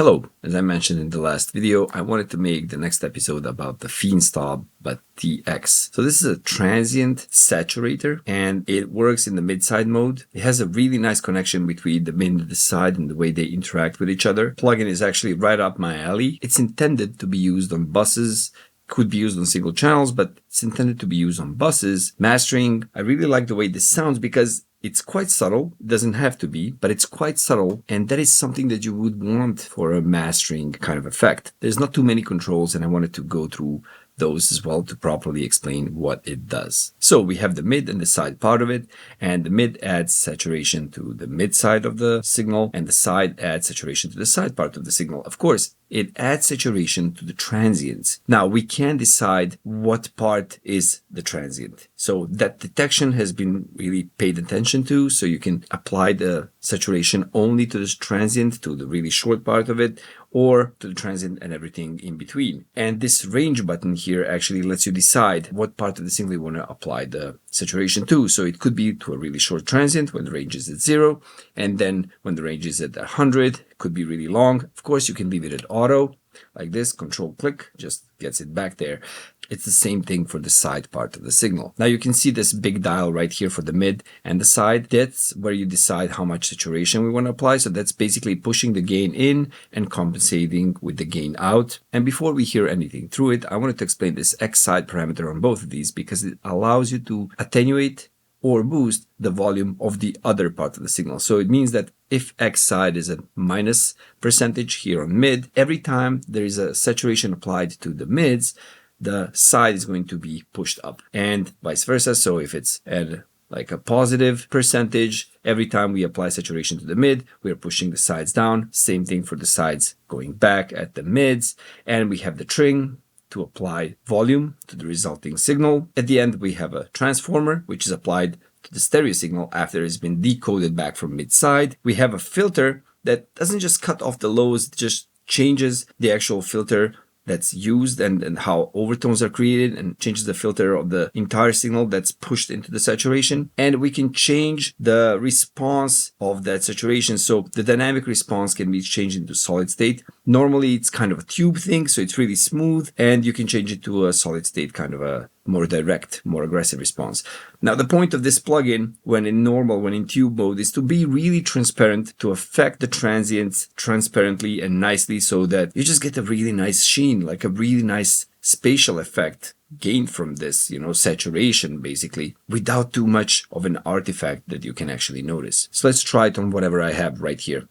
Hello, as I mentioned in the last video, I wanted to make the next episode about the Feenstaub, but TX. So this is a transient saturator and it works in the mid-side mode. It has a really nice connection between the mid and the side and the way they interact with each other. Plugin is actually right up my alley. It's intended to be used on buses, could be used on single channels, but it's intended to be used on buses. Mastering, I really like the way this sounds because it's quite subtle. It doesn't have to be, but it's quite subtle, and that is something that you would want for a mastering kind of effect. There's not too many controls, and I wanted to go through those as well to properly explain what it does. So we have the mid and the side part of it, and the mid adds saturation to the mid side of the signal, and the side adds saturation to the side part of the signal. Of course, it adds saturation to the transients. Now we can decide what part is the transient. So that detection has been really paid attention to. So you can apply the saturation only to this transient, to the really short part of it, or to the transient and everything in between. And this range button here actually lets you decide what part of the signal you want to apply the saturation to. So it could be to a really short transient when the range is at 0, and then when the range is at 100, it could be really long. Of course, you can leave it at auto like this, control click, just gets it back there. It's the same thing for the side part of the signal. Now you can see this big dial right here for the mid and the side. That's where you decide how much saturation we want to apply. So that's basically pushing the gain in and compensating with the gain out. And before we hear anything through it, I wanted to explain this X side parameter on both of these because it allows you to attenuate or boost the volume of the other part of the signal. So it means that if X side is a minus percentage here on mid, every time there is a saturation applied to the mids, the side is going to be pushed up and vice versa. So if it's at like a positive percentage, every time we apply saturation to the mid, we are pushing the sides down. Same thing for the sides going back at the mids. And we have the tring to apply volume to the resulting signal. At the end, we have a transformer, which is applied to the stereo signal after it's been decoded back from mid side. We have a filter that doesn't just cut off the lows, it just changes the actual filter that's used and how overtones are created, and changes the filter of the entire signal that's pushed into the saturation. And we can change the response of that saturation. So the dynamic response can be changed into solid state. Normally it's kind of a tube thing, so it's really smooth, and you can change it to a solid state, kind of a more direct, more aggressive response. Now the point of this plugin when in tube mode is to be really transparent, to affect the transients transparently and nicely so that you just get a really nice sheen, like a really nice spatial effect gained from this, saturation basically, without too much of an artifact that you can actually notice. So let's try it on whatever I have right here.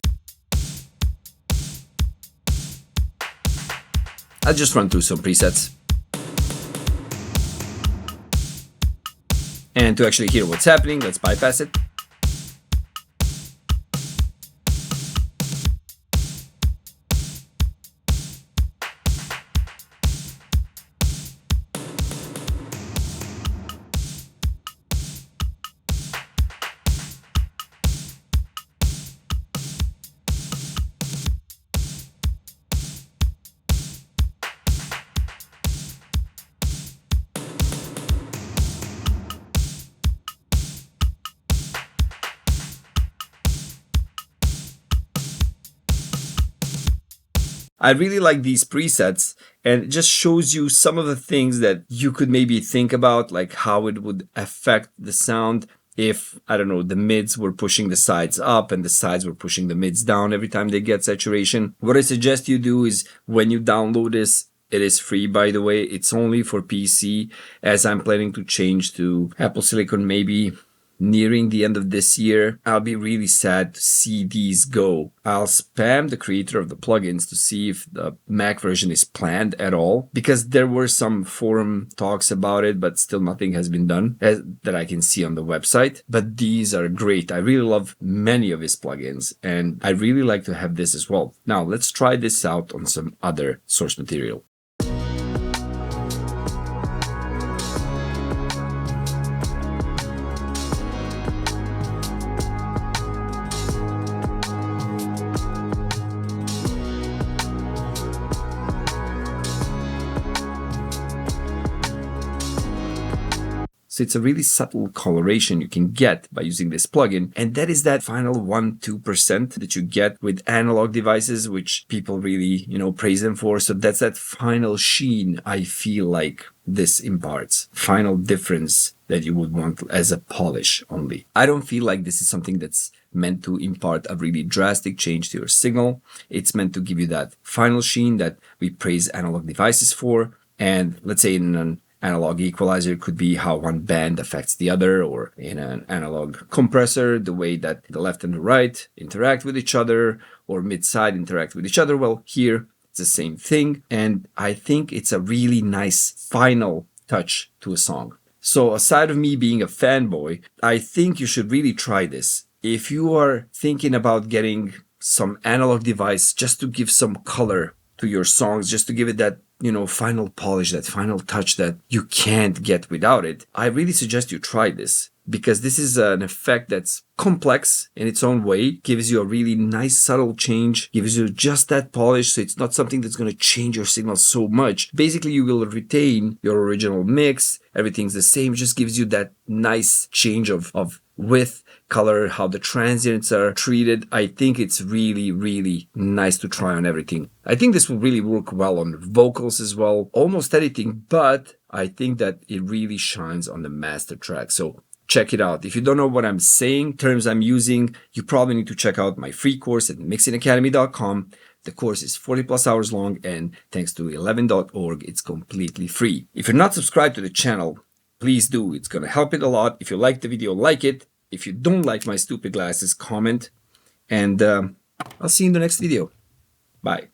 I'll just run through some presets. And to actually hear what's happening, let's bypass it. I really like these presets, and it just shows you some of the things that you could maybe think about, like how it would affect the sound if, I don't know, the mids were pushing the sides up and the sides were pushing the mids down every time they get saturation. What I suggest you do is when you download this, it is free, by the way. It's only for PC, as I'm planning to change to Apple Silicon maybe nearing the end of this year. I'll be really sad to see these go. I'll spam the creator of the plugins to see if the Mac version is planned at all, because there were some forum talks about it, but still nothing has been done that I can see on the website. But these are great. I really love many of his plugins, and I really like to have this as well. Now let's try this out on some other source material. So it's a really subtle coloration you can get by using this plugin. And that is that final 1-2% that you get with analog devices, which people really, praise them for. So that's that final sheen I feel like this imparts. Final difference that you would want as a polish only. I don't feel like this is something that's meant to impart a really drastic change to your signal. It's meant to give you that final sheen that we praise analog devices for. And let's say in an analog equalizer, it could be how one band affects the other, or in an analog compressor, the way that the left and the right interact with each other, or mid-side interact with each other. Well, here it's the same thing. And I think it's a really nice final touch to a song. So aside of me being a fanboy, I think you should really try this. If you are thinking about getting some analog device just to give some color to your songs, just to give it that, final polish, that final touch that you can't get without it, I really suggest you try this, because this is an effect that's complex in its own way, gives you a really nice subtle change, gives you just that polish, so it's not something that's going to change your signal so much. Basically, you will retain your original mix, everything's the same, just gives you that nice change of width, color, how the transients are treated. I think it's really, really nice to try on everything. I think this will really work well on vocals as well, almost anything, but I think that it really shines on the master track. So check it out. If you don't know what I'm saying, terms I'm using, you probably need to check out my free course at mixingacademy.com. The course is 40 plus hours long, and thanks to 11.org, it's completely free. If you're not subscribed to the channel, please do. It's going to help it a lot. If you like the video, like it. If you don't like my stupid glasses, comment. And I'll see you in the next video. Bye.